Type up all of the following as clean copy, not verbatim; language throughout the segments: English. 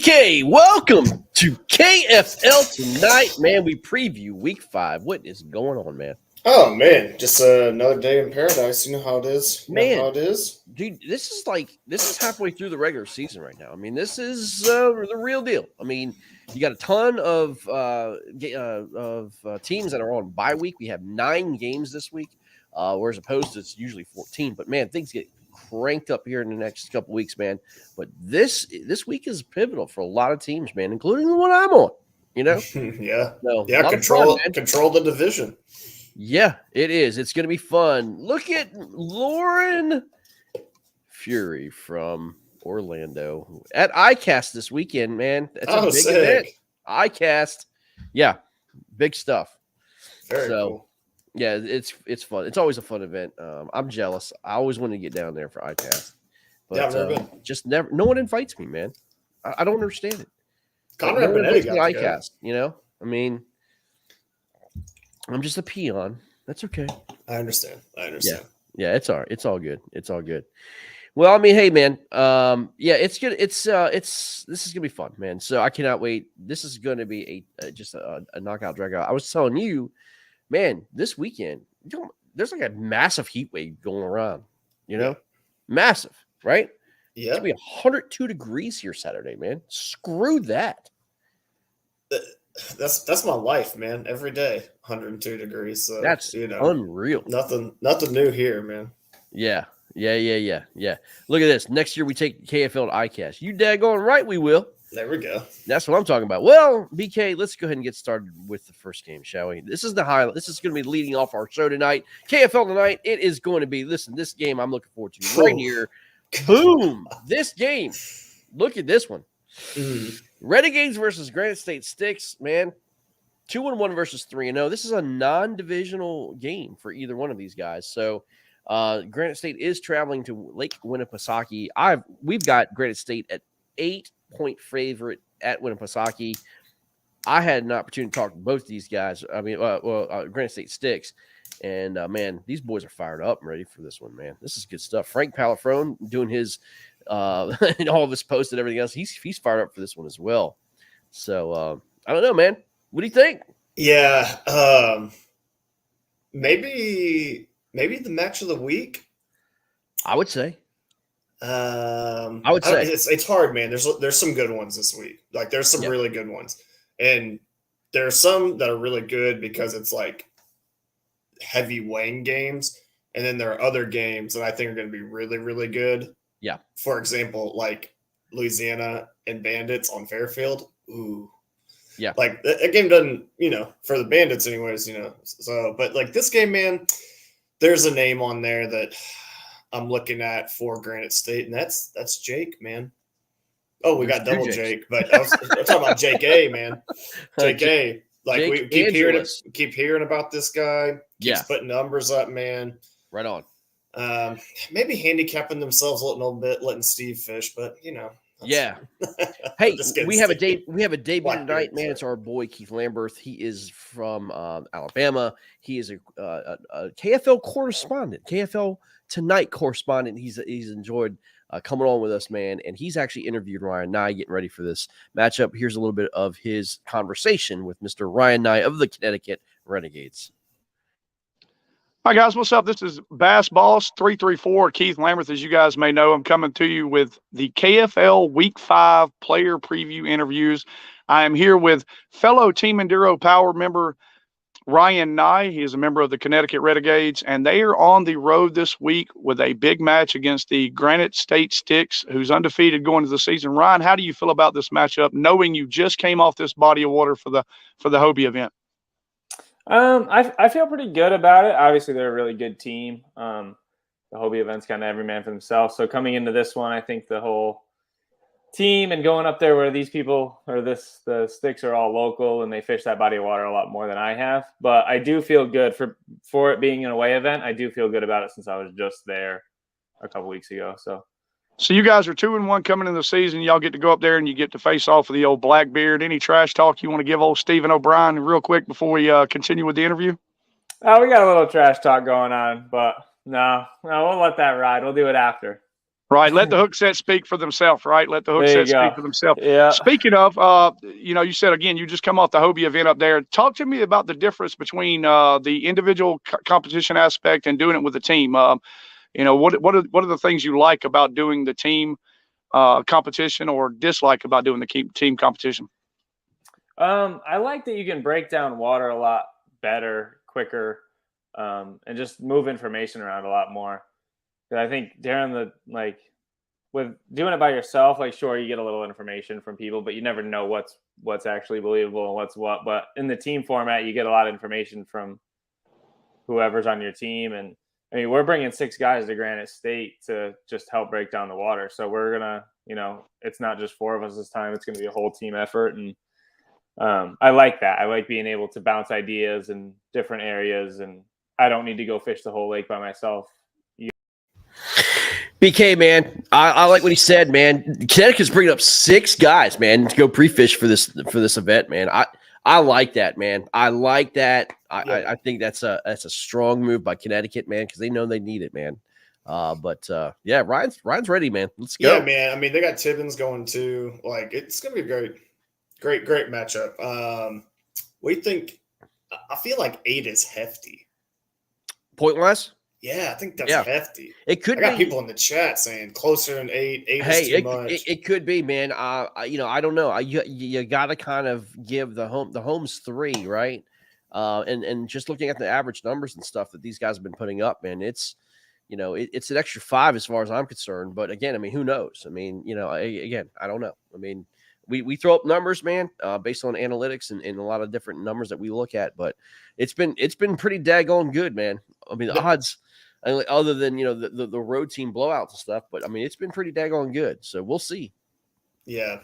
BK, welcome to KFL tonight, man. We preview Week 5. What is going on, man? Oh man, just another day in paradise. You know how it is. Man, dude, this is halfway through the regular season right now. I mean, this is the real deal. I mean, you got a ton of teams that are on bye week. We have 9 games this week, whereas opposed to it's usually 14. But man, things get cranked up here in the next couple weeks, man. But this week is pivotal for a lot of teams, man, including the one I'm on. You know, yeah, so, control the division. Yeah, it is. It's going to be fun. Look at Lauren Fury from Orlando at ICAST this weekend, man. That's a big event. ICAST. Yeah, big stuff. Very cool. Yeah, it's fun. It's always a fun event. I'm jealous. I always want to get down there for ICAST. But yeah, I've never been. Just never. No one invites me, man. I don't understand it. Conrad Benetti got ICAST, you know? I mean, I'm just a peon. That's okay. I understand. Yeah, it's all right. It's all good. It's all good. Well, I mean, hey, man. Yeah, it's good. This is gonna be fun, man. So I cannot wait. This is going to be just a knockout drag out. I was telling you, man, this weekend, there's like a massive heat wave going around. You know, massive, right? Yeah, it's gonna be 102 degrees here Saturday, man. Screw that. That's my life, man. Every day, 102 degrees. So that's unreal. Nothing new here, man. Yeah. Look at this. Next year we take KFL to ICAST. You daggone right we will. There we go. That's what I'm talking about. Well, BK, let's go ahead and get started with the first game, shall we? This is the highlight. This is going to be leading off our show tonight. KFL tonight. It is going to be. Listen, this game I'm looking forward to right here. Boom! This game. Look at this one. Renegades versus Granite State Sticks, man. 2-1 versus 3-0. This is a non-divisional game for either one of these guys. So, Granite State is traveling to Lake Winnipesaukee. We've got Granite State at 8-point favorite at Winnipesaukee. I had an opportunity to talk to both these guys. I mean, Granite State Sticks, and man, these boys are fired up and ready for this one, man. This is good stuff. Frank Palafrone doing his. And all of his posts and everything else, he's fired up for this one as well. So I don't know, man. What do you think? Yeah, maybe the match of the week. I would say. It's hard, man. There's some good ones this week. Like there's some really good ones, and there's some that are really good because it's like heavy weighing games, and then there are other games that I think are going to be really, really good. Yeah. For example, like Louisiana and Bandits on Fairfield. Ooh. Yeah. Like that game doesn't, for the Bandits anyways, So, but like this game, man, there's a name on there that I'm looking at for Granite State, and that's Jake, man. Oh, we got double Jake, but I'm talking about Jake A, man. Jake A. Like Jake we keep hearing about this guy. Keeps putting numbers up, man. Right on. Maybe handicapping themselves a little bit, letting Steve fish, but yeah. Hey, we have a debut tonight, man. It's our boy Keith Lamberth. He is from Alabama. He is a KFL correspondent, KFL Tonight correspondent. He's enjoyed coming on with us, man, and he's actually interviewed Ryan Nye getting ready for this matchup. Here's a little bit of his conversation with Mr. Ryan Nye of the Connecticut Renegades. Hi, guys. What's up? This is Bass Boss 334, Keith Lamberth. As you guys may know, I'm coming to you with the KFL Week 5 player preview interviews. I am here with fellow Team Enduro Power member Ryan Nye. He is a member of the Connecticut Renegades, and they are on the road this week with a big match against the Granite State Sticks, who's undefeated going into the season. Ryan, how do you feel about this matchup, knowing you just came off this body of water for the Hobie event? I feel pretty good about it. Obviously, they're a really good team. The Hobie event's kind of every man for themselves. So coming into this one, I think the whole team and going up there where these people or the Sticks are all local and they fish that body of water a lot more than I have. But I do feel good for it being an away event. I do feel good about it since I was just there a couple weeks ago. So you guys are 2-1 coming into the season. Y'all get to go up there and you get to face off with the old Blackbeard. Any trash talk you want to give old Stephen O'Brien real quick before we continue with the interview? We got a little trash talk going on, but no, we'll let that ride. We'll do it after. Right. Let the hook set speak for themselves, right? Let the hook There you set speak go. for themselves. Yeah. Speaking of, you said, again, you just come off the Hobie event up there. Talk to me about the difference between the individual competition aspect and doing it with a team. What are the things you like about doing the team competition or dislike about doing the team competition? I like that you can break down water a lot better, quicker, and just move information around a lot more. I think during with doing it by yourself, like sure you get a little information from people, but you never know what's actually believable and what's what. But in the team format, you get a lot of information from whoever's on your team. And I mean, we're bringing 6 guys to Granite State to just help break down the water. So we're gonna, it's not just 4 of us this time; it's gonna be a whole team effort. And I like that. I like being able to bounce ideas in different areas, and I don't need to go fish the whole lake by myself. BK, man, I like what he said, man. Connecticut's bringing up 6 guys, man, to go pre-fish for this event, man. I like that, man. I like that. I think that's a strong move by Connecticut, man, because they know they need it, man. Yeah, Ryan's ready, man. Let's go. Yeah, man. I mean, they got Tibbins going too. Like, it's gonna be a great matchup. We think. I feel like 8 is hefty. Point wise. Yeah, I think that's hefty. It could. I got people in the chat saying closer than 8. 8 is too much. It could be, man. I don't know. You got to kind of give the homes 3, right? And just looking at the average numbers and stuff that these guys have been putting up, man, it's it's an extra 5 as far as I'm concerned. But again, I mean, who knows? I mean, again, I don't know. I mean, we throw up numbers, man, based on analytics and a lot of different numbers that we look at. But it's been pretty daggone good, man. I mean, the odds. Other than the road team blowouts and stuff, but I mean it's been pretty daggone good. So we'll see. Yeah.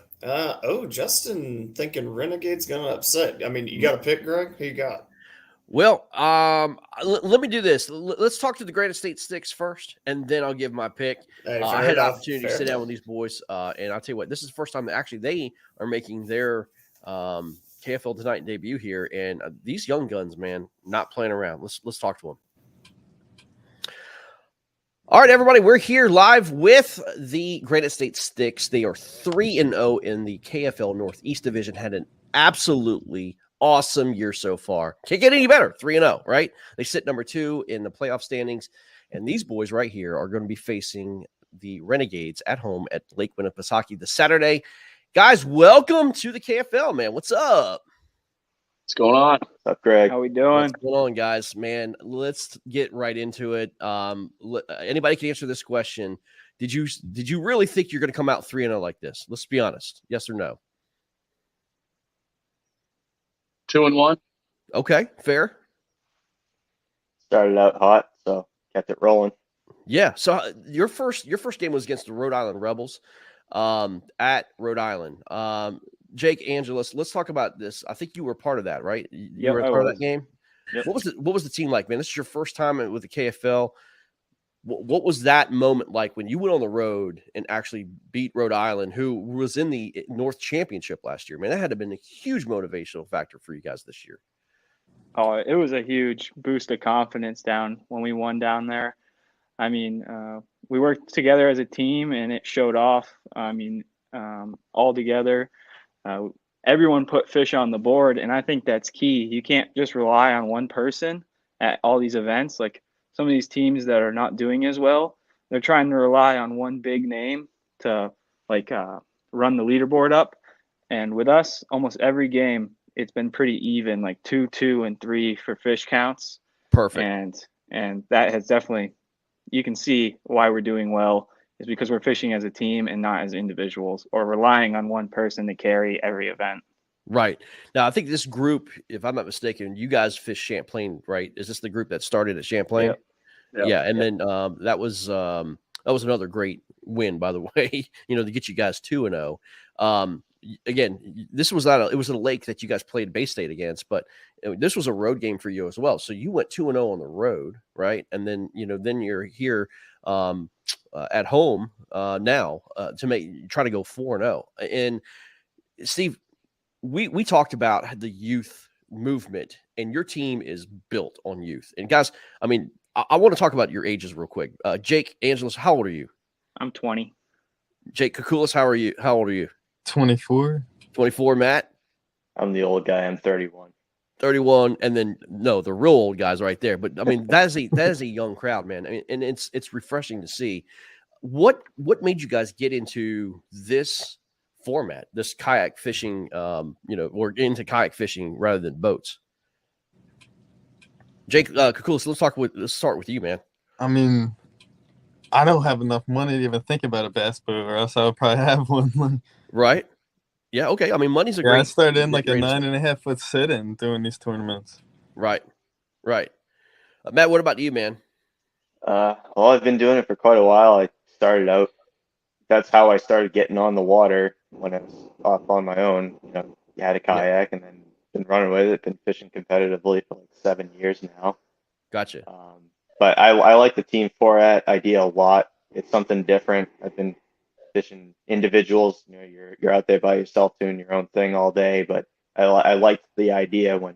Justin thinking Renegade's gonna upset. I mean, you got a pick, Greg? Who you got? Well, let me do this. Let's talk to the Granite State Sticks first, and then I'll give my pick. Hey, I had an opportunity to sit down with these boys, and I'll tell you what, this is the first time that actually they are making their KFL Tonight debut here, and these young guns, man, not playing around. Let's talk to them. All right, everybody, we're here live with the Granite State Sticks. They are 3-0 in the KFL Northeast Division. Had an absolutely awesome year so far. Can't get any better. 3-0, right? They sit number 2 in the playoff standings, and these boys right here are going to be facing the Renegades at home at Lake Winnipesaukee this Saturday. Guys, welcome to the KFL, man. What's up? What's going on? What's up, Greg? How we doing? What's going on, guys? Man, let's get right into it. Anybody can answer this question. Did you really think you're going to come out 3-0 like this? Let's be honest. Yes or no? 2-1. Okay, fair. Started out hot, so kept it rolling. Yeah. So your first game was against the Rhode Island Rebels at Rhode Island. Jake, Angeles, let's talk about this. I think you were part of that, right? You were part of that game. Yep. What was the team like, man? This is your first time with the KFL. What was that moment like when you went on the road and actually beat Rhode Island, who was in the North Championship last year? Man, that had to have been a huge motivational factor for you guys this year. Oh, it was a huge boost of confidence down when we won down there. I mean, we worked together as a team, and it showed off. I mean, all together. Everyone put fish on the board, and I think that's key. You can't just rely on one person at all these events. Like some of these teams that are not doing as well, they're trying to rely on one big name to run the leaderboard up. And with us, almost every game, it's been pretty even, like 2, 2, and 3 for fish counts. Perfect. And that has definitely, you can see why we're doing well. Is because we're fishing as a team and not as individuals or relying on one person to carry every event. Right. Now, I think this group, if I'm not mistaken, you guys fish Champlain, right? Is this the group that started at Champlain? Yep. Yeah. And then that was another great win, by the way, to get you guys 2-0. Again, this was it was a lake that you guys played Bay State against, but this was a road game for you as well. So you went 2-0 on the road, right? And then, then you're here at home now to try to go 4-0. And Steve, we talked about the youth movement, and your team is built on youth. And guys, I mean, I want to talk about your ages real quick. Jake, Angeles, how old are you? I'm 20. Jake Kukulis, how are you? How old are you? 24. 24, Matt? I'm the old guy. I'm 31. 31, and then no, the real old guys right there. But I mean, that is a young crowd, man. I mean, and it's refreshing to see. What made you guys get into this format, this kayak fishing? Or into kayak fishing rather than boats. Jake Kukulis, let's start with you, man. I mean, I don't have enough money to even think about a bass boat, or else I would probably have one. Right? Yeah. Okay. I mean, money's a great. I started in like a great 9.5 foot sit-in doing these tournaments. Right. Matt, what about you, man? Well, I've been doing it for quite a while. I started out. That's how I started getting on the water when I was off on my own. You had a kayak and then been running with it. Been fishing competitively for like 7 years now. Gotcha. But I like the team format idea a lot. It's something different. I've been fishing individuals. You're out there by yourself doing your own thing all day. But I liked the idea when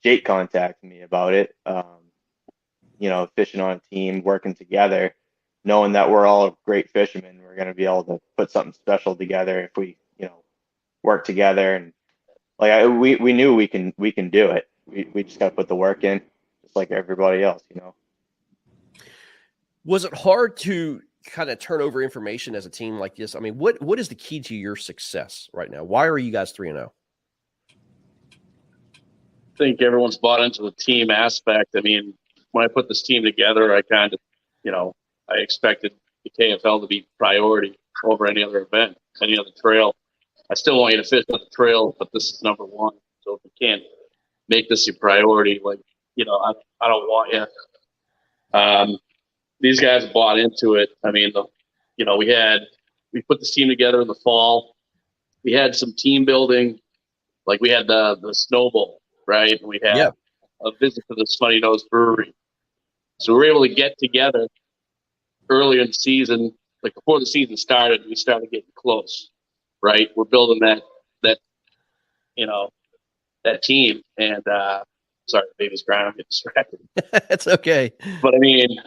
Jake contacted me about it. Fishing on a team, working together, knowing that we're all great fishermen. We're going to be able to put something special together if we, work together. And we knew we can do it. We just got to put the work in, just like everybody else. Was it hard to kind of turn over information as a team like this? I mean, what is the key to your success right now? Why are you guys 3-0? I think everyone's bought into the team aspect. I mean, when I put this team together, I kind of, I expected the KFL to be priority over any other event, any other trail. I still want you to fish on the trail, but this is number one. So if you can't make this your priority, I don't want you. These guys bought into it. I mean, we put this team together in the fall. We had some team building, like we had the snowball, right? We had a visit to the Smutty Nose Brewery. So we were able to get together earlier in the season, like before the season started. We started getting close, right? We're building that team. And sorry, the baby's crying. I'm getting distracted. It's okay. But I mean,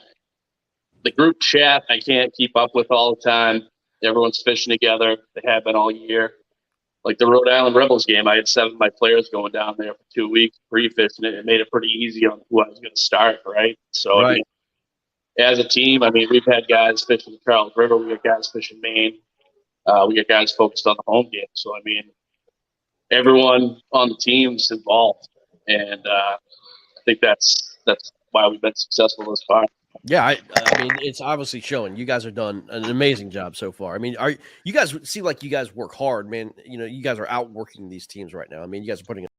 the group chat I can't keep up with all the time. Everyone's fishing together. They have been all year. Like the Rhode Island Rebels game, I had 7 of my players going down there for 2 weeks pre-fishing it. It made it pretty easy on who I was going to start, right? So, right. I mean, as a team, we've had guys fishing the Charles River. We got guys fishing Maine. We got guys focused on the home game. So, I mean, everyone on the team's involved. And I think that's why we've been successful this far. Yeah, I mean, it's obviously showing. You guys have done an amazing job so far. I mean, you guys seem like you guys work hard, man. You guys are outworking these teams right now. I mean, you guys are putting it.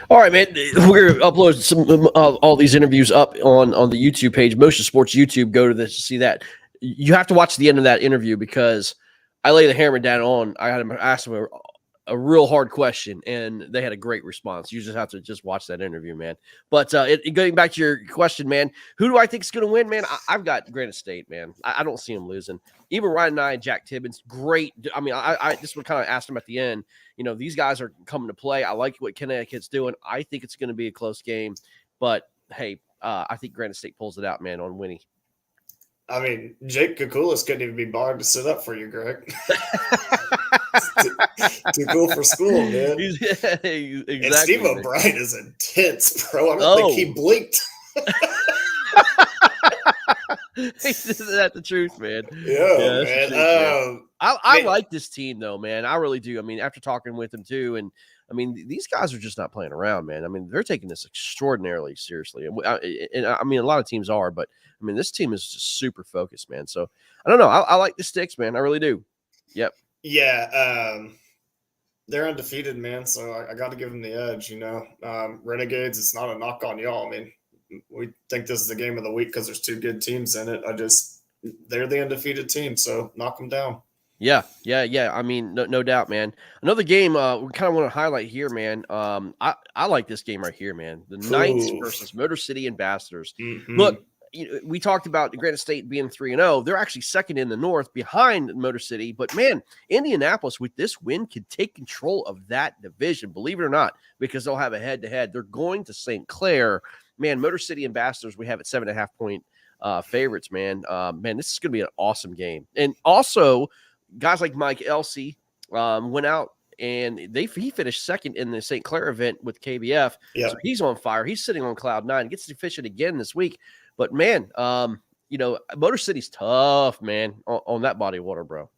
All right, man. We're uploading some all these interviews up on the YouTube page, Motion Sports YouTube. Go to this to see that. You have to watch the end of that interview because I lay the hammer down on. I had asked them a real hard question, and they had a great response. You just have to just watch that interview, man. But going back to your question, man, who do I think is going to win, man? I've got Granite State, man. I don't see them losing. Even Ryan and I, Jack Tibbins, great. I mean, I just kind of asked him at the end, these guys are coming to play. I like what Connecticut's doing. I think it's going to be a close game. But, hey, I think Granite State pulls it out, man, on Winnie. I mean, Jake Kukulis couldn't even be bothered to sit up for you, Greg. too cool for school, man. Exactly, and Steve O'Brien is intense, bro. I don't think he blinked. Isn't that the truth, man? Yeah, man. Truth, man. I like this team, though, man. I really do. I mean, after talking with them, too, and I mean, these guys are just not playing around, man. I mean, they're taking this extraordinarily seriously. And I mean, a lot of teams are, but I mean, this team is just super focused, man. So I don't know. I like the Sticks, man. I really do. Yep. Yeah. They're undefeated, man. So I got to give them the edge, Renegades, it's not a knock on y'all. I mean, we think this is the game of the week because there's 2 good teams in it. They're the undefeated team. So knock them down. Yeah. I mean, no doubt, man. Another game we kind of want to highlight here, man. I like this game right here, man. The Knights versus Motor City Ambassadors. Mm-hmm. Look, we talked about Granite State being 3-0. They're actually second in the North behind Motor City. But, man, Indianapolis with this win could take control of that division, believe it or not, because they'll have a head-to-head. They're going to St. Clair. Man, Motor City Ambassadors we have at 7.5-point favorites, man. Man, this is going to be an awesome game. And also, guys like Mike Elsey went out and he finished second in the St. Clair event with KBF. Yeah. So he's on fire. He's sitting on cloud 9. Gets to fish it again this week. But man, Motor City's tough, man, on that body of water, bro.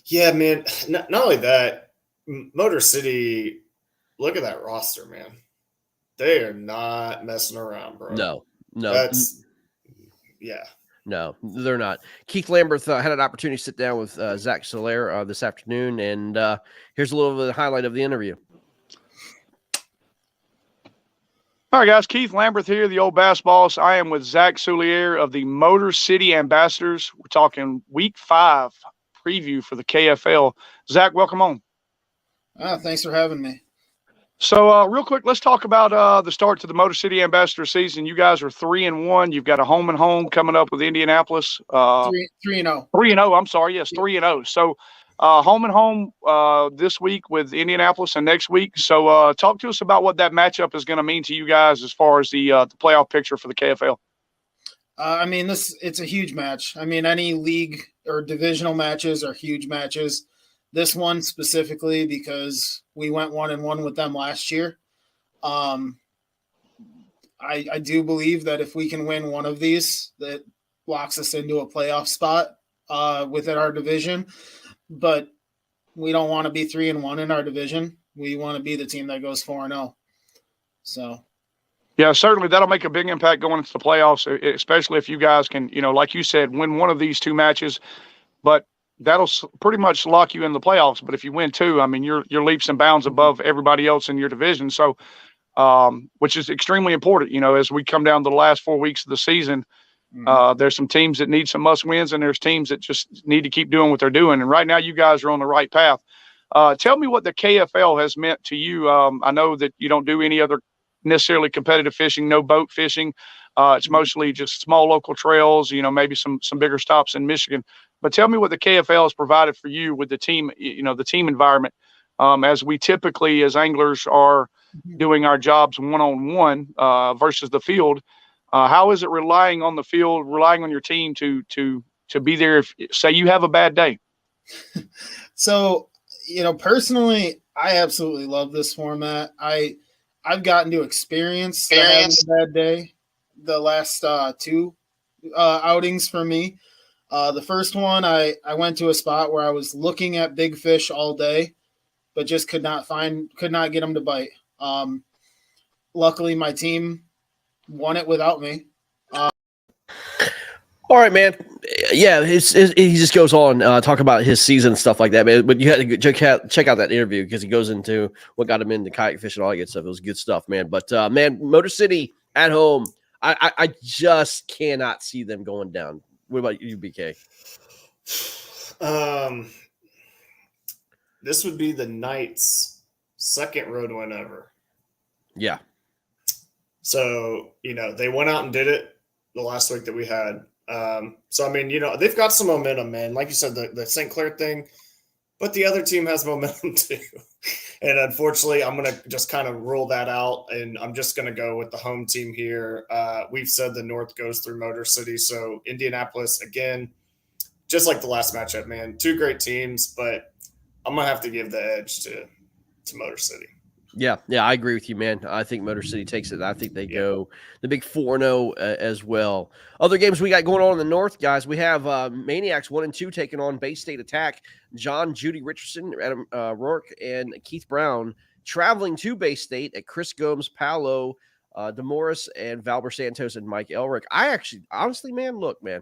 Yeah, man. Not only that, Motor City, look at that roster, man. They are not messing around, bro. No. Yeah. No, they're not. Keith Lamberth had an opportunity to sit down with Zach Soler this afternoon, and here's a little bit of the highlight of the interview. All right, guys. Keith Lamberth here, the old bass boss. I am with Zach Soulier of the Motor City Ambassadors. We're talking Week 5 preview for the KFL. Zach, welcome on. Thanks for having me. So, real quick, let's talk about the start to the Motor City Ambassador season. You guys are 3-1. You've got a home and home coming up with Indianapolis. 3-0. 3-0. I'm sorry. Yes, 3-0. So, home and home this week with Indianapolis and next week. So, talk to us about what that matchup is going to mean to you guys as far as the playoff picture for the KFL. It's a huge match. I mean, any league or divisional matches are huge matches. This one specifically because we went 1-1 with them last year. I do believe that if we can win one of these, that locks us into a playoff spot within our division. But we don't want to be 3-1 in our division. We want to be the team that goes 4-0. So. Yeah, certainly that'll make a big impact going into the playoffs, especially if you guys can, like you said, win one of these two matches. But that'll pretty much lock you in the playoffs. But if you win 2, I mean, you're leaps and bounds above everybody else in your division. So, which is extremely important, as we come down to the last 4 weeks of the season. There's some teams that need some must wins, and there's teams that just need to keep doing what they're doing. And right now, you guys are on the right path. Tell me what the KFL has meant to you. I know that you don't do any other necessarily competitive fishing, no boat fishing. It's mostly just small local trails, maybe some bigger stops in Michigan. But tell me what the KFL has provided for you with the team, the team environment, as we typically as anglers are doing our jobs one-on-one versus the field. How is it relying on the field, relying on your team to be there if, say, you have a bad day? So, personally, I absolutely love this format. I've gotten to experience having a bad day the last 2 outings for me. The first one, I went to a spot where I was looking at big fish all day, but just could not get them to bite. Luckily, my team won it without me. All right, man. Yeah, he just goes on talk about his season and stuff like that, man. But you had to check out that interview because he goes into what got him into kayak fishing and all that good stuff. It was good stuff, man. But man, Motor City at home, I just cannot see them going down. What about you, BK? This would be the Knights' second road win ever. Yeah. So, they went out and did it the last week that we had. So, I mean, they've got some momentum, man. Like you said, the St. Clair thing, but the other team has momentum too. And unfortunately, I'm going to just kind of rule that out, and I'm just going to go with the home team here. We've said the North goes through Motor City. So Indianapolis, again, just like the last matchup, man, 2 great teams, but I'm going to have to give the edge to Motor City. Yeah, I agree with you, man. I think Motor City takes it. I think they go the big 4-0 as well. Other games we got going on in the North, guys. We have Maniacs 1-2 taking on Bay State Attack. John, Judy Richardson, Adam Rourke, and Keith Brown traveling to Bay State at Chris Gomes, Paolo DeMorris, and Valber Santos and Mike Elrick. Honestly, man, look, man,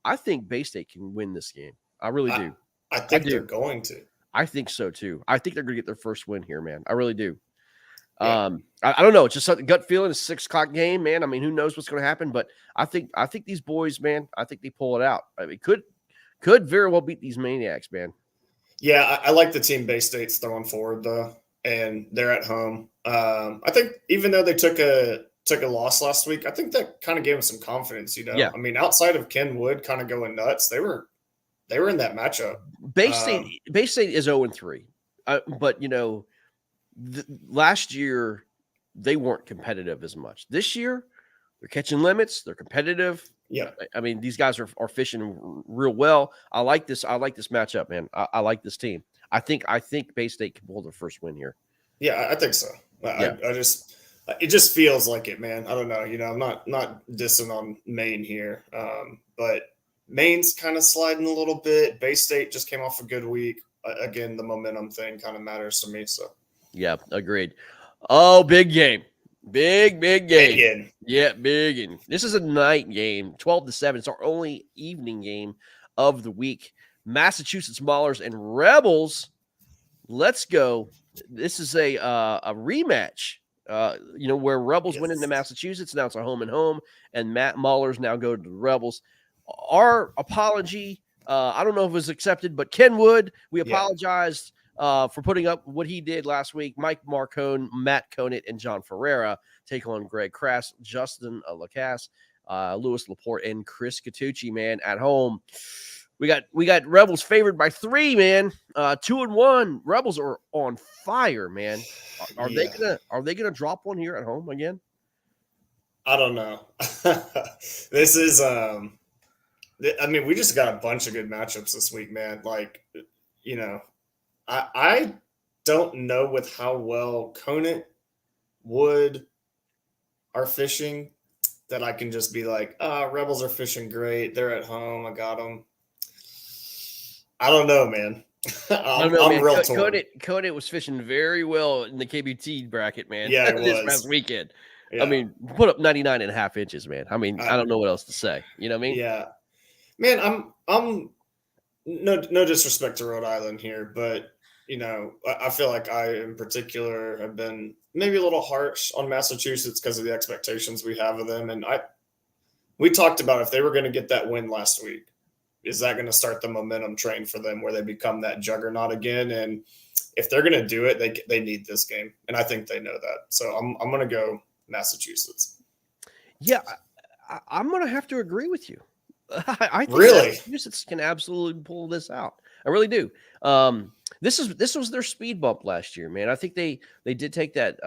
I think Bay State can win this game. I really do. I think they're going to. I think so too. I think they're going to get their first win here, man. I really do. Yeah. I don't know. It's just a gut feeling. It's a 6:00 game, man. I mean, who knows what's going to happen? But I think these boys, man. I think they pull it out. I mean, could very well beat these Maniacs, man. Yeah, I like the team Bay State's throwing forward though, and they're at home. I think even though they took a loss last week, I think that kind of gave them some confidence. Yeah. I mean, outside of Ken Wood kind of going nuts, they were in that matchup. Bay State is 0-3, but last year they weren't competitive as much. This year They're catching limits. They're competitive. Yeah. I mean, these guys are fishing real well. I like this. I like this matchup, man. I like this team. I think Bay-State can pull their first win here. Yeah, I think so. Yeah. I just it just feels like it, man. I don't know. I'm not dissing on Maine here, but Maine's kind of sliding a little bit. Bay-State just came off a good week. Again, the momentum thing kind of matters to me. So yeah, agreed. Oh, big game. Big game. Again. Yeah, big. And this is a night game, 12-7. It's our only evening game of the week. Massachusetts Maulers and Rebels. Let's go. This is a rematch. Where Rebels went into Massachusetts. Now it's a home and home, and Matt Maulers now go to the Rebels. Our apology, I don't know if it was accepted, but Ken Wood, we apologized for putting up what he did last week. Mike Marcone, Matt Conant, and John Ferreira take on Greg Crass, Justin Lacasse, Louis Laporte, and Chris Catucci, man, at home. We got Rebels favored by 3, man. 2-1. Rebels are on fire, man. Are they gonna drop one here at home again? I don't know. This is we just got a bunch of good matchups this week, man. Like, I don't know with how well Conant, Wood are fishing that I can just be like, Rebels are fishing great. They're at home. I got them. I don't know, man. I'm real torn. Conant was fishing very well in the KBT bracket, man. Yeah, this past weekend. Yeah. I mean, put up 99.5 inches, man. I mean, I don't know what else to say. You know what I mean? Yeah, man. I'm no disrespect to Rhode Island here, but I feel like I in particular have been maybe a little harsh on Massachusetts because of the expectations we have of them. And we talked about if they were going to get that win last week, is that going to start the momentum train for them where they become that juggernaut again? And if they're going to do it, they need this game. And I think they know that. So I'm going to go Massachusetts. Yeah, I'm going to have to agree with you. I think really Massachusetts can absolutely pull this out. I really do. This was their speed bump last year, man. I think they did take that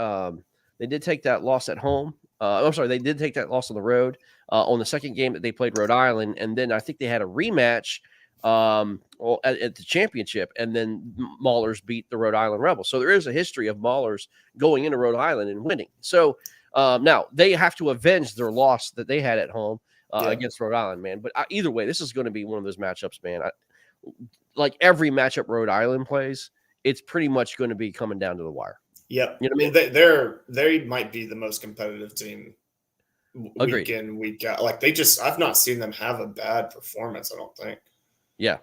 loss at home. I'm sorry, they did take that loss on the road on the second game that they played Rhode Island, and then I think they had a rematch at the championship, and then Maulers beat the Rhode Island Rebels. So there is a history of Maulers going into Rhode Island and winning. So now they have to avenge their loss that they had at home against Rhode Island, man. But either way, this is going to be one of those matchups, man. Like every matchup Rhode Island plays, it's pretty much going to be coming down to the wire. Yep. You know what I mean? They might be the most competitive team week in, week out. Like I've not seen them have a bad performance, I don't think. Yeah.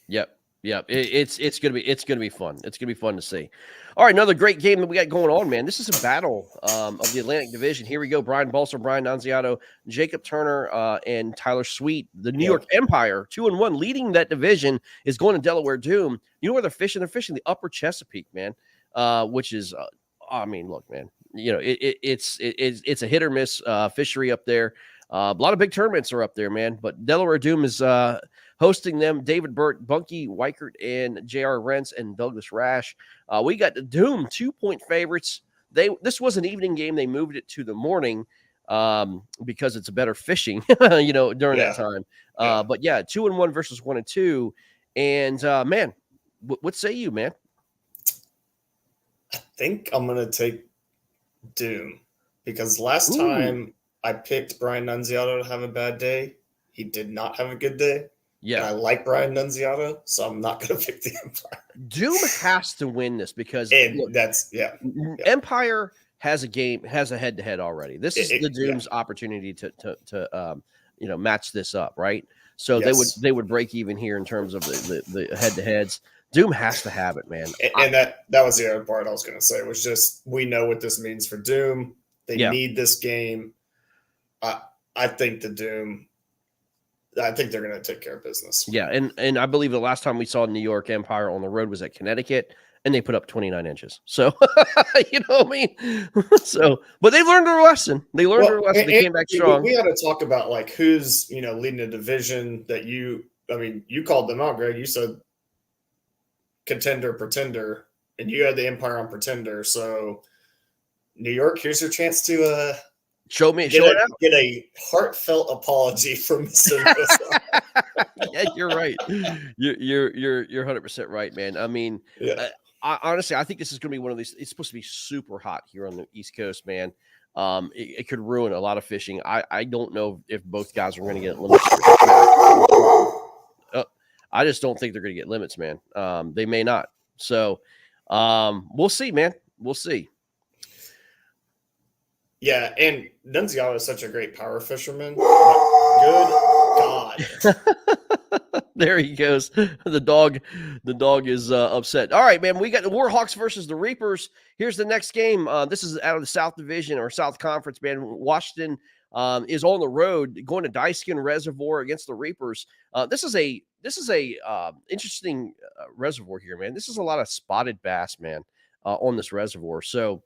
Yep. It's gonna be fun. It's gonna be fun to see. All right, another great game that we got going on, man. This is a battle of the Atlantic Division. Here we go. Brian Balser, Brian Nunziato, Jacob Turner, and Tyler Sweet. The New York Empire, 2-1, leading that division, is going to Delaware Doom. You know where they're fishing? They're fishing the Upper Chesapeake, man. Which is, I mean, look, man. It's a hit or miss fishery up there. A lot of big tournaments are up there, man. But Delaware Doom is hosting them. David Burt, Bunky Weichert, and J.R. Rentz and Douglas Rash. We got the Doom 2-point favorites. This was an evening game. They moved it to the morning because it's a better fishing, during that time. But 2-1 versus 1-2. And man, what say you, man? I think I'm going to take Doom because last time I picked Brian Nunziato to have a bad day. He did not have a good day. Yeah. And I like Brian Nunziato, so I'm not going to pick the Empire. Doom has to win this because Empire has a head-to-head alread. This is the Doom's opportunity to match this up, right? So they would break even here in terms of the head-to-heads. Doom has to have it, man. And that was the other part I was going to say was just we know what this means for Doom. They need this game. I think they're going to take care of business. Yeah, and I believe the last time we saw New York Empire on the road was at Connecticut, and they put up 29 inches. So, you know what I mean? So, but they learned their lesson. They came back strong. We had to talk about like who's leading a division that you called them out, Greg. You said contender, pretender, and you had the Empire on pretender. So New York, here's your chance to Show it out. Get a heartfelt apology from Mr. Yeah, you're right. You're 100% right, man. I mean, Yeah. honestly, I think this is going to be one of these. It's supposed to be super hot here on the East Coast, man. It could ruin a lot of fishing. I don't know if both guys are going to get limits. I just don't think they're going to get limits, man. They may not. So we'll see, man. We'll see. Yeah, and Nunziata is such a great power fisherman. Good God. There he goes. The dog is upset. All right, man. We got the Warhawks versus the Reapers. Here's the next game. This is out of the South Division or South Conference, man. Washington is on the road going to Dyskin Reservoir against the Reapers. This is a interesting reservoir here, man. This is a lot of spotted bass, man, on this reservoir. So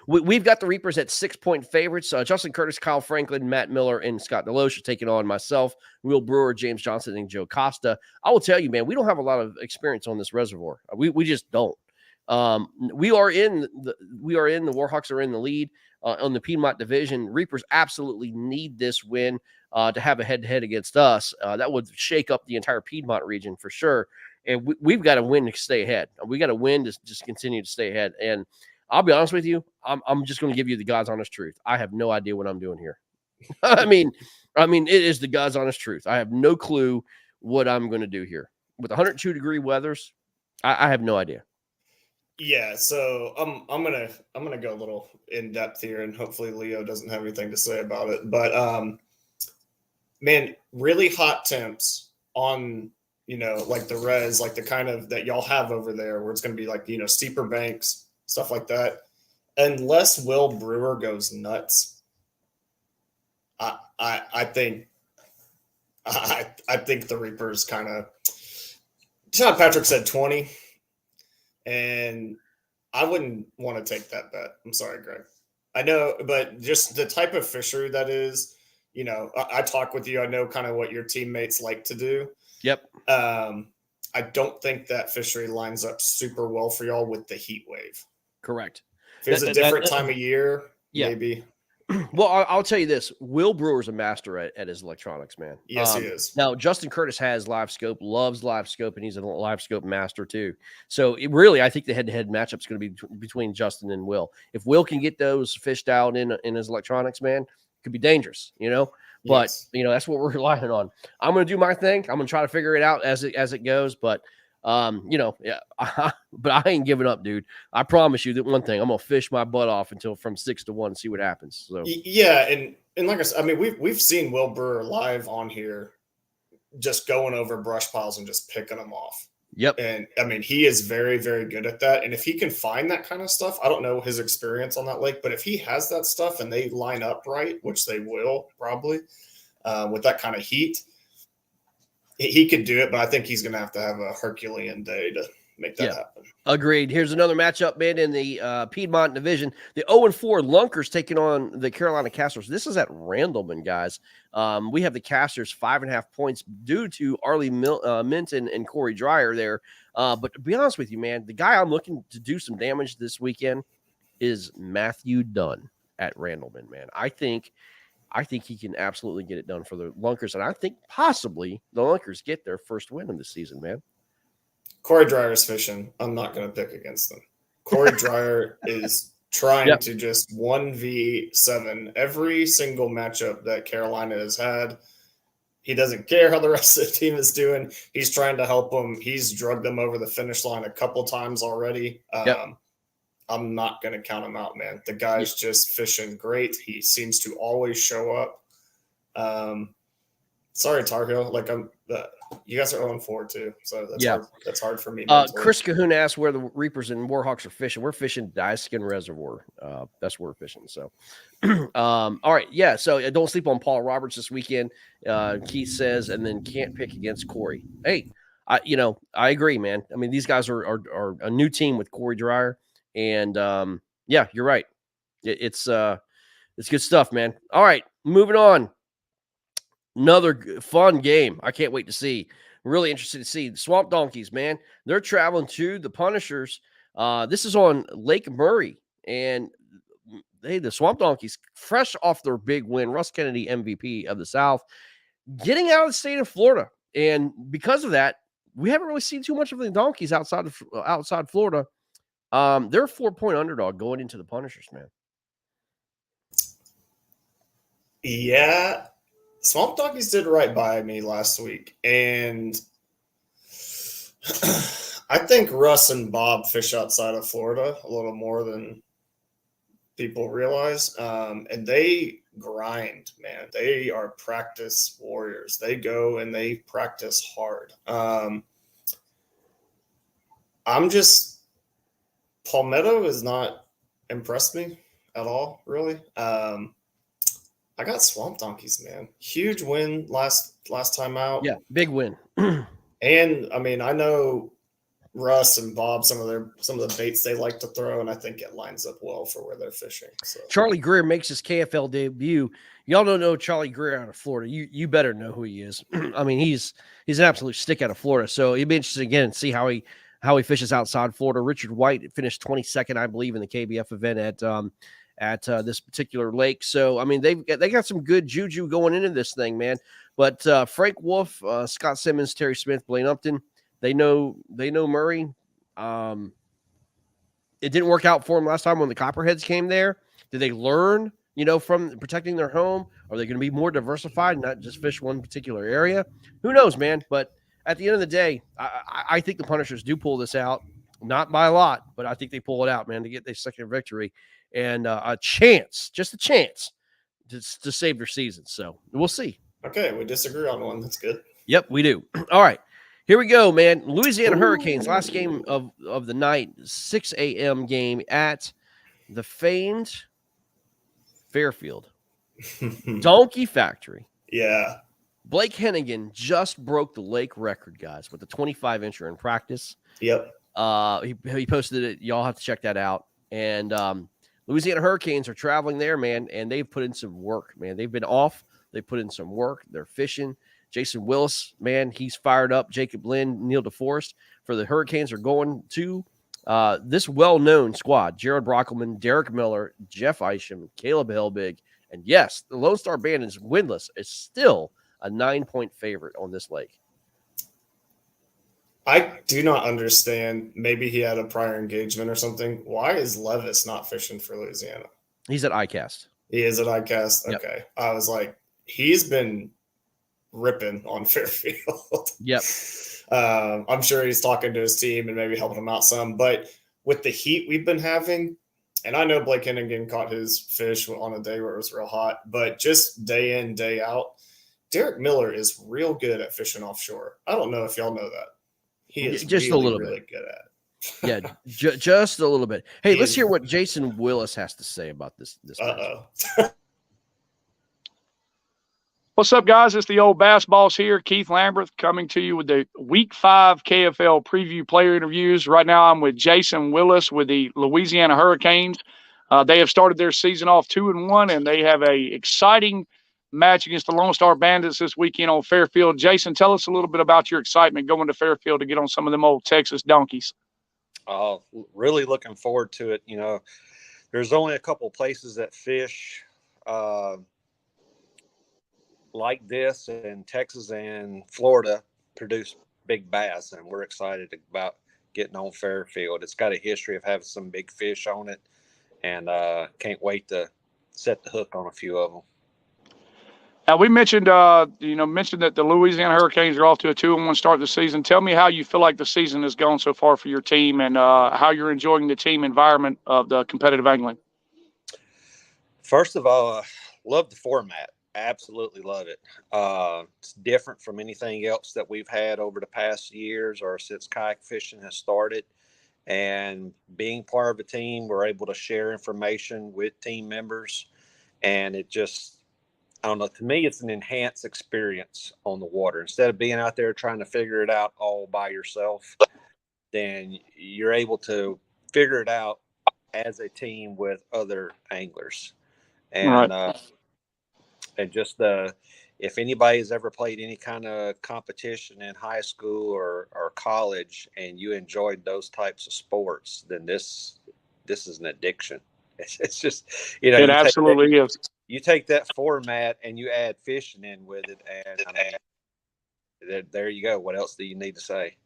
we've got the Reapers at 6-point favorites. Justin Curtis, Kyle Franklin, Matt Miller, and Scott Deloche are taking on myself, Will Brewer, James Johnson, and Joe Costa. I will tell you, man, we don't have a lot of experience on this reservoir. We just don't. We are in the Warhawks are in the lead on the Piedmont division. Reapers absolutely need this win to have a head-to-head against us. That would shake up the entire Piedmont region for sure. And we've got to win to stay ahead. We got to win to just continue to stay ahead. And I'll be honest with you, I'm just going to give you the God's honest truth. I have no idea what I'm doing here. I mean, it is the God's honest truth. I have no clue what I'm going to do here with 102-degree weathers. I have no idea. Yeah, so I'm gonna go a little in depth here, and hopefully Leo doesn't have anything to say about it. But man, really hot temps on, like the res, like the kind of that y'all have over there, where it's going to be like, steeper banks, stuff like that. Unless Will Brewer goes nuts, I think the Reapers kind of. John Patrick said 20, and I wouldn't want to take that bet. I'm sorry, Greg. I know, but just the type of fishery that is, I talk with you. I know kind of what your teammates like to do. Yep. I don't think that fishery lines up super well for y'all with the heat wave. Correct. If it was a different time of year, maybe. Well, I'll tell you this. Will Brewer's a master at his electronics, man. Yes, he is. Now, Justin Curtis has live scope, loves live scope, and he's a live scope master too. So I think the head-to-head matchup is going to be between Justin and Will. If Will can get those fished out in his electronics, man, it could be dangerous, But Yes. That's what we're relying on. I'm going to do my thing. I'm going to try to figure it out as it goes. But but I ain't giving up, dude. I promise you that one thing. I'm going to fish my butt off until from 6 to 1 and see what happens. So yeah, and like I said, I mean, we've seen Will Brewer live on here, just going over brush piles and just picking them off. Yep. And I mean, he is very, very good at that. And if he can find that kind of stuff, I don't know his experience on that lake, but if he has that stuff and they line up right, which they will probably, with that kind of heat, he could do it. But I think he's going to have a Herculean day to make that happen. Agreed. Here's another matchup, man, in the Piedmont division. The 0-4 Lunkers taking on the Carolina Casters. This is at Randleman, guys. We have the Casters 5.5 points due to Arlie Minton and Corey Dreyer there. But to be honest with you, man, the guy I'm looking to do some damage this weekend is Matthew Dunn at Randleman, man. I think he can absolutely get it done for the Lunkers, and I think possibly the Lunkers get their first win of the season, man. Corey Dryer's fishing. I'm not going to pick against them. Corey Dreyer is trying to just 1v7 every single matchup that Carolina has had. He doesn't care how the rest of the team is doing. He's trying to help them. He's drugged them over the finish line a couple times already. I'm not going to count him out, man. The guy's just fishing great. He seems to always show up. Sorry, Tar Heel. You guys are 0-4 too, so that's hard. That's hard for me. Chris Cahoon asked where the Reapers and Warhawks are fishing. We're fishing Dyskin Reservoir. That's where we're fishing. So, all right, yeah. So don't sleep on Paul Roberts this weekend. Keith says, and then can't pick against Corey. Hey, I agree, man. I mean, these guys are a new team with Corey Dreyer, and you're right. It's good stuff, man. All right, moving on. Another fun game. I can't wait to see. Really interested to see. The Swamp Donkeys, man. They're traveling to the Punishers. This is on Lake Murray. And the Swamp Donkeys, fresh off their big win, Russ Kennedy, MVP of the South, getting out of the state of Florida. And because of that, we haven't really seen too much of the Donkeys outside Florida. They're a 4-point underdog going into the Punishers, man. Yeah. Swamp Donkeys did right by me last week. And I think Russ and Bob fish outside of Florida a little more than people realize. And they grind, man. They are practice warriors. They go and they practice hard. Palmetto has not impressed me at all, really. I got Swamp Donkeys, man. Huge win last time out. Yeah, big win. And I mean, I know Russ and Bob, some of the baits they like to throw, and I think it lines up well for where they're fishing. So Charlie Greer makes his KFL debut. Y'all don't know Charlie Greer out of Florida. You better know who he is. I mean, he's an absolute stick out of Florida. So it'd be interesting again to see how he fishes outside Florida. Richard White finished 22nd, I believe, in the KBF event at this particular lake. So I mean, they got some good juju going into this thing, man. But Frank Wolf, Scott Simmons, Terry Smith, Blaine Upton, they know Murray. It didn't work out for them last time when the Copperheads came there. Did they learn, from protecting their home? Are they going to be more diversified, not just fish one particular area? Who knows, man? But at the end of the day, I think the Punishers do pull this out, not by a lot, but I think they pull it out, man, to get their second victory and just a chance to save their season. So we'll see. Okay, we disagree on one. That's good. Yep, we do. All right. Here we go, man. Louisiana Hurricanes, last game of the night, 6 a.m. game at the famed Fairfield Donkey Factory. Yeah. Blake Hennigan just broke the lake record, guys, with the 25-incher in practice. Yep. He posted it. Y'all have to check that out. And Louisiana Hurricanes are traveling there, man, and they've put in some work, man. They've been off. They put in some work. They're fishing. Jason Willis, man, he's fired up. Jacob Lynn, Neil DeForest for the Hurricanes are going to this well-known squad. Jared Brockelman, Derek Miller, Jeff Isham, Caleb Helbig, and yes, the Lone Star Bandits winless is still a 9-point favorite on this lake. I do not understand. Maybe he had a prior engagement or something. Why is Levis not fishing for Louisiana? He's at ICAST. He is at ICAST? Okay. Yep. I was like, he's been ripping on Fairfield. Yep. I'm sure he's talking to his team and maybe helping them out some. But with the heat we've been having, and I know Blake Hennigan caught his fish on a day where it was real hot, but just day in, day out, Derek Miller is real good at fishing offshore. I don't know if y'all know that. He is just really, a little really bit good at it. Yeah, just a little bit. Hey, let's hear what Jason Willis has to say about this. What's up, guys? It's the old Bass Boss here, Keith Lamberth, coming to you with the Week 5 KFL preview player interviews. Right now, I'm with Jason Willis with the Louisiana Hurricanes. They have started their season off 2-1, and they have a exciting match against the Lone Star Bandits this weekend on Fairfield. Jason, tell us a little bit about your excitement going to Fairfield to get on some of them old Texas donkeys. Really looking forward to it. There's only a couple places that fish like this, and Texas and Florida produce big bass, and we're excited about getting on Fairfield. It's got a history of having some big fish on it, and can't wait to set the hook on a few of them. Now, we mentioned, mentioned that the Louisiana Hurricanes are off to a 2-1 start this season. Tell me how you feel like the season has gone so far for your team, and how you're enjoying the team environment of the competitive angling. First of all, love the format. Absolutely love it. It's different from anything else that we've had over the past years or since kayak fishing has started. And being part of a team, we're able to share information with team members. And it just, I don't know, to me, it's an enhanced experience on the water. Instead of being out there trying to figure it out all by yourself, then you're able to figure it out as a team with other anglers. And, right. And just if anybody's ever played any kind of competition in high school or college and you enjoyed those types of sports, then this is an addiction. It's just, you know, It absolutely is. you take that format and you add fishing in with it, and I mean, there you go. What else do you need to say?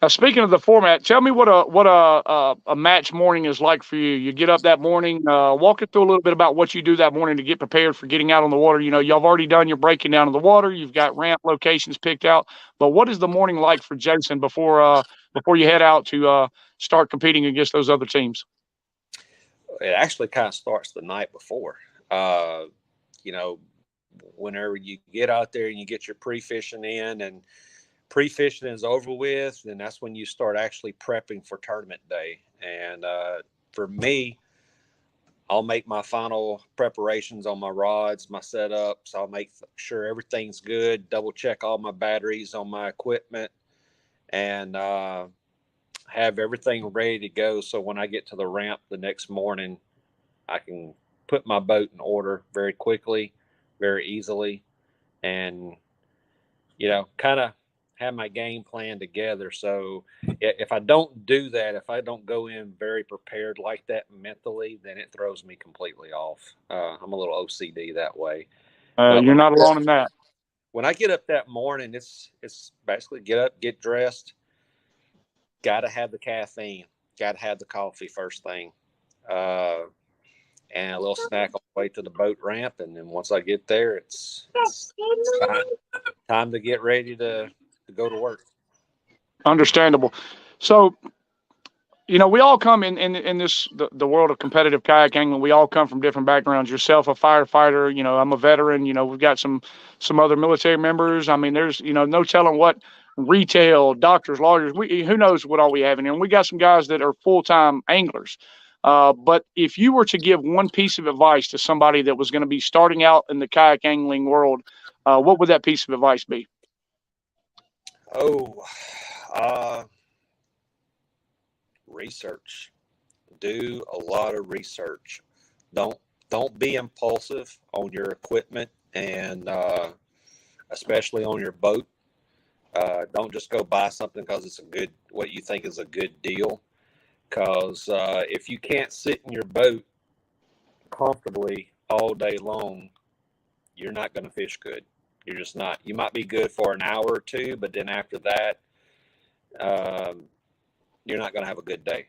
Now, speaking of the format, tell me what a match morning is like for you. You get up that morning. Walk it through a little bit about what you do that morning to get prepared for getting out on the water. You know, y'all already done your breaking down of the water. You've got ramp locations picked out. But what is the morning like for Jason before you head out to start competing against those other teams? It actually kind of starts the night before. You know, whenever you get out there and you get your pre-fishing in, and pre-fishing is over with, then that's when you start actually prepping for tournament day. And for me, I'll make my final preparations on my rods, my setups. I'll make sure everything's good, double check all my batteries on my equipment, and have everything ready to go. So when I get to the ramp the next morning, I can put my boat in order very quickly, very easily, and, you know, kind of have my game plan together. So if I don't do that, if I don't go in very prepared like that mentally, then it throws me completely off. I'm a little OCD that way. You're not alone in that. When I get up that morning, it's basically get up, get dressed, got to have the caffeine, got to have the coffee first thing, and a little snack on the way to the boat ramp. And then once I get there, it's time to get ready to go to work. Understandable. So, you know, we all come in this the world of competitive kayak angling. We all come from different backgrounds. Yourself, a firefighter. You know, I'm a veteran. You know, we've got some other military members. I mean, there's, you know, no telling what retail, doctors, lawyers. Who knows what all we have in here. And we got some guys that are full-time anglers. But if you were to give one piece of advice to somebody that was going to be starting out in the kayak angling world, what would that piece of advice be? Research. Do a lot of research. Don't be impulsive on your equipment, and especially on your boat. Don't just go buy something because it's what you think is a good deal. Because if you can't sit in your boat comfortably all day long, you're not going to fish good. You're just not. You might be good for an hour or two, but then after that, you're not going to have a good day.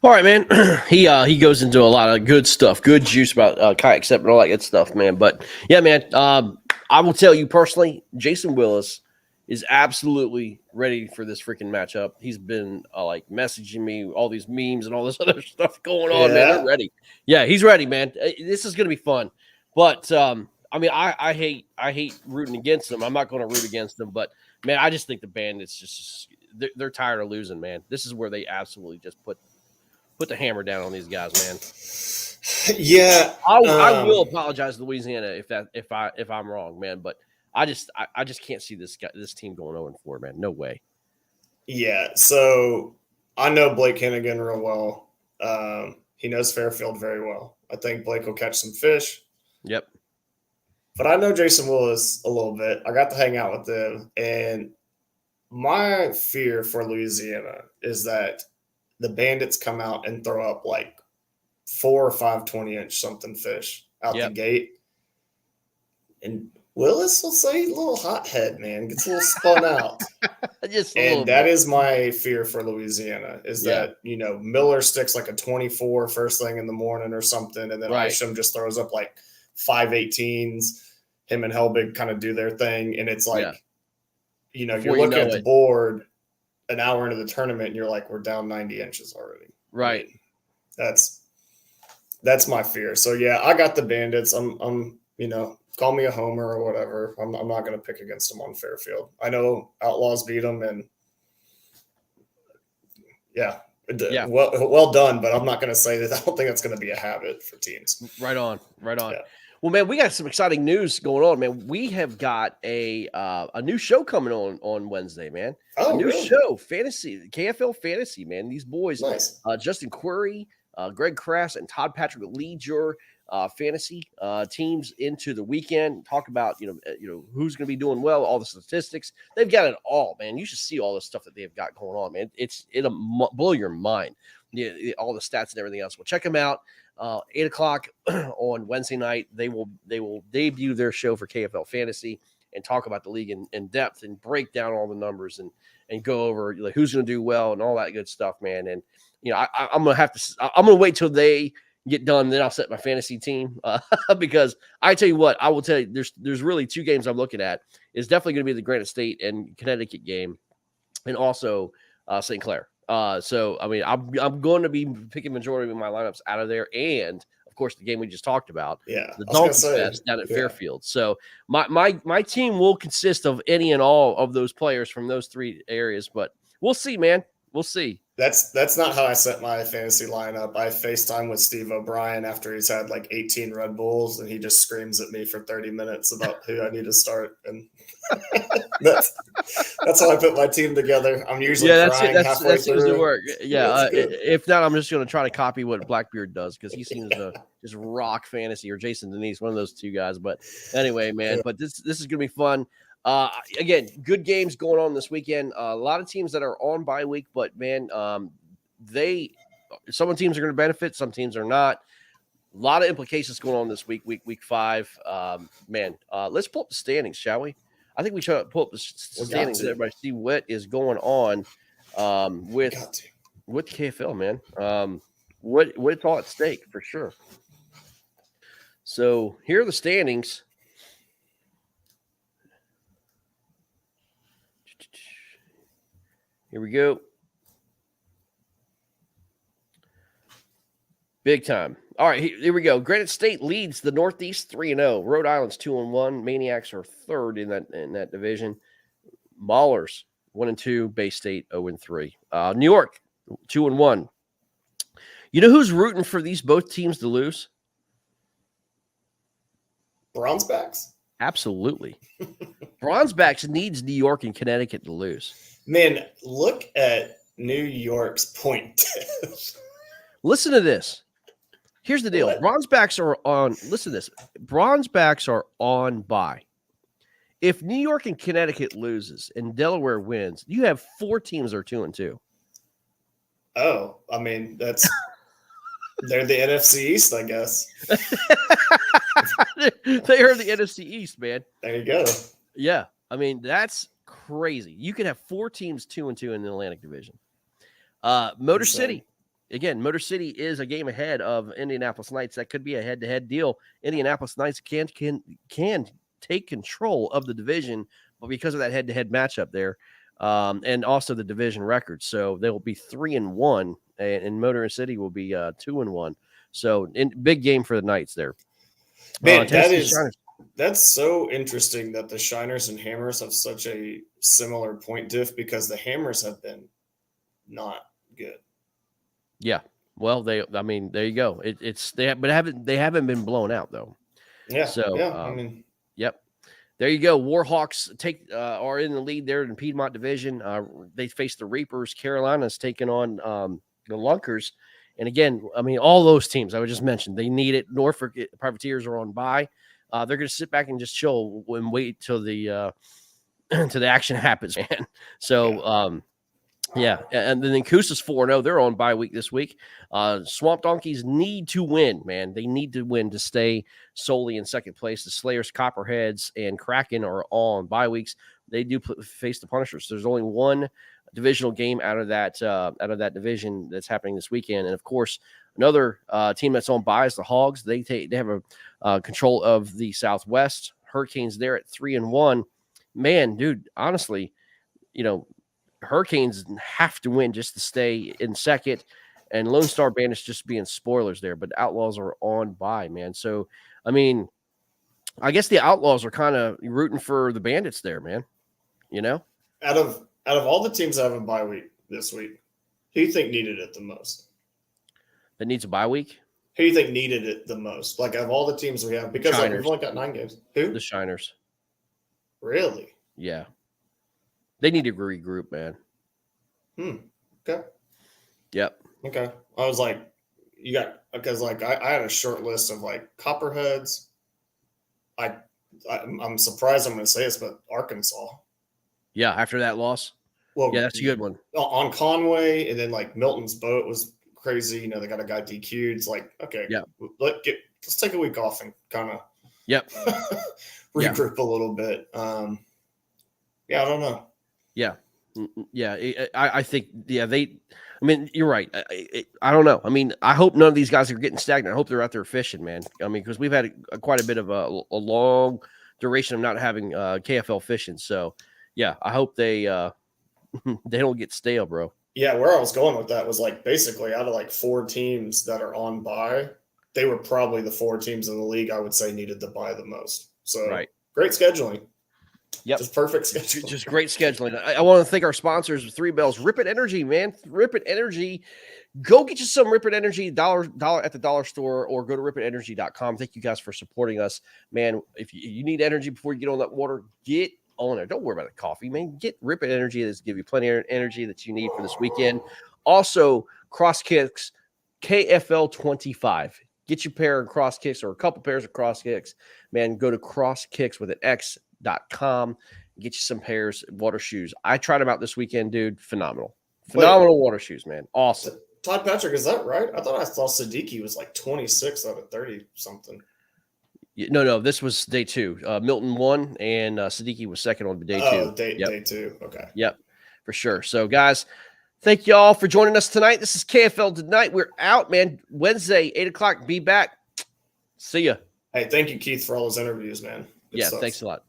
All right, man. He goes into a lot of good stuff, good juice about kayak accept and all that good stuff, man. But yeah, man, I will tell you personally, Jason Willis is absolutely ready for this freaking matchup. He's been like messaging me all these memes and all this other stuff going on, man. They're ready. Yeah, he's ready, man. This is gonna be fun. But I mean, I hate rooting against them. I'm not going to root against them, but man, I just think the Bandits just they're tired of losing, man. This is where they absolutely just put the hammer down on these guys, man. Yeah, I will apologize to Louisiana if I'm wrong, man. But I just can't see this team going 0-4, man. No way. Yeah, so I know Blake Hennigan real well. He knows Fairfield very well. I think Blake will catch some fish. Yep. But I know Jason Willis a little bit. I got to hang out with him, and my fear for Louisiana is that the Bandits come out and throw up like 4 or 5 20-inch something fish out the gate. And Willis will say a little hothead, man. Gets a little spun out. And that is my fear for Louisiana is that, you know, Miller sticks like a 24 first thing in the morning or something. And then Isham just throws up like 518s. Him and Helbig kind of do their thing. And it's like, you know, you're looking at the board an hour into the tournament and you're like, we're down 90 inches already. Right. I mean, that's my fear. So yeah, I got the Bandits. I'm, you know, call me a homer or whatever. I'm not going to pick against them on Fairfield. I know Outlaws beat them, and well done. But I'm not going to say that. I don't think that's going to be a habit for teams. Right on. Yeah. Well, man, we got some exciting news going on, man. We have got a new show coming on Wednesday, man. Oh, a new really? show, Fantasy, KFL Fantasy, man. These boys, nice. Justin Query, Greg Crass, and Todd Patrick lead your fantasy teams into the weekend. Talk about you know who's going to be doing well, all the statistics. They've got it all, man. You should see all the stuff that they've got going on, man. It'll blow your mind. all the stats and everything else. Well, check them out. 8 o'clock on Wednesday night. They will debut their show for KFL Fantasy and talk about the league in depth and break down all the numbers and go over like who's going to do well and all that good stuff, man. And I'm gonna wait till they get done, then I'll set my fantasy team because I tell you what, I will tell you, there's really two games I'm looking at. It's definitely going to be the Granite State and Connecticut game, and also St. Clair. So I mean, I'm going to be picking majority of my lineups out of there, and of course the game we just talked about, the Donkey Fest down at Fairfield. So my team will consist of any and all of those players from those three areas, but we'll see, man. We'll see. That's not how I set my fantasy lineup. I FaceTime with Steve O'Brien after he's had like 18 Red Bulls, and he just screams at me for 30 minutes about who I need to start. And that's how I put my team together. I'm usually crying halfway through. Usually work. Yeah, if not, I'm just going to try to copy what Blackbeard does because he seems to just rock fantasy, or Jason Denise, one of those two guys. But anyway, man, but this is going to be fun. Again, good games going on this weekend. A lot of teams that are on bye week, but man, some teams are going to benefit, some teams are not. A lot of implications going on this week 5. Let's pull up the standings, shall we? I think we should pull up the standings so everybody see what is going on with KFL, man. What's all at stake for sure. So here are the standings. Here we go. Big time. All right, here we go. Granite State leads the Northeast 3-0. Rhode Island's 2-1. Maniacs are third in that division. Maulers 1-2. Bay State 0-3. New York 2-1. You know who's rooting for both teams to lose? Bronzebacks. Absolutely. Bronzebacks needs New York and Connecticut to lose. Man, look at New York's point. Listen to this. Here's the deal. Bronzebacks are on. Listen to this. Bronzebacks are on bye. If New York and Connecticut loses and Delaware wins, you have 4 teams that are 2-2. Oh, I mean they're the NFC East, I guess. They are the NFC East, man. There you go. Yeah, I mean that's crazy. You could have 4 teams 2-2 in the Atlantic Division. Motor City. Again, Motor City is a game ahead of Indianapolis Knights. That could be a head-to-head deal. Indianapolis Knights can take control of the division, but because of that head-to-head matchup there, and also the division record, so they will be 3-1, and Motor City will be 2-1. So, big game for the Knights there. Man, that's so interesting that the Shiners and Hammers have such a similar point diff because the Hammers have been not good. Yeah, well, there you go. They haven't been blown out though. Yeah. So yep. There you go. Warhawks are in the lead there in the Piedmont Division. They face the Reapers. Carolina's taking on the Lunkers, and again, I mean, all those teams I just mentioned, they need it. Norfolk Privateers are on bye. They're going to sit back and just chill and wait till the action happens, man. So. Yeah, and then Coosa's 4-0. They're on bye week this week. Swamp Donkeys need to win, man. They need to win to stay solely in second place. The Slayers, Copperheads, and Kraken are all on bye weeks. They do face the Punishers. There's only one divisional game out of that division that's happening this weekend, and of course, another team that's on bye is the Hogs. They have a control of the Southwest. Hurricanes there at 3-1. Man, dude, honestly, Hurricanes have to win just to stay in second, and Lone Star Bandits just being spoilers there, but Outlaws are on bye, man. So, I mean, I guess the Outlaws are kind of rooting for the Bandits there, man. Out of all the teams that have a bye week this week, who do you think needed it the most? That needs a bye week? Who do you think needed it the most? Like, of all the teams we have, because we've only got 9 games. Who? The Shiners. Really? Yeah. They need to regroup, man. Okay. Yep. Okay. I was like, because I had a short list of like Copperheads. I'm surprised I'm going to say this, but Arkansas. Yeah, after that loss. Well, yeah, that's a good one. On Conway, and then like Milton's boat was crazy. You know, they got a guy DQ'd. It's like, okay, Yeah. let's take a week off and kind of Yep. regroup a little bit. Yeah, I don't know. Yeah. Yeah. I think, I mean, you're right. I don't know. I mean, I hope none of these guys are getting stagnant. I hope they're out there fishing, man. I mean, because we've had quite a bit of a long duration of not having KFL fishing. So, yeah, I hope they they don't get stale, bro. Yeah, where I was going with that was like basically out of like 4 teams that are on bye, they were probably the 4 teams in the league I would say needed to buy the most. So Right. Great scheduling. Yep. Just perfect scheduling. Just great scheduling. I want to thank our sponsors, Three Bells, Rip It Energy, man. Rip It Energy. Go get you some Rip It Energy dollar at the dollar store, or go to ripetenergy.com. Thank you guys for supporting us, man. If you need energy before you get on that water, get on it. Don't worry about the coffee, man. Get Rip It Energy. That's give you plenty of energy that you need for this weekend. Also, Cross Kicks KFL 25. Get your pair of cross kicks or a couple pairs of cross kicks, man. Go to crosskicks with an X.com. Get you some pairs of water shoes. I tried them out this weekend, dude. Phenomenal water shoes, man. Awesome. Todd Patrick, is that right? I thought I saw Siddiqui was like 26 out of 30 something. No, this was day 2. Milton won, and Siddiqui was second on day 2. Oh, day 2. Okay. Yep, for sure. So, guys, thank you all for joining us tonight. This is KFL Tonight. We're out, man. Wednesday, 8 o'clock. Be back. See ya. Hey, thank you, Keith, for all those interviews, man. Thanks a lot.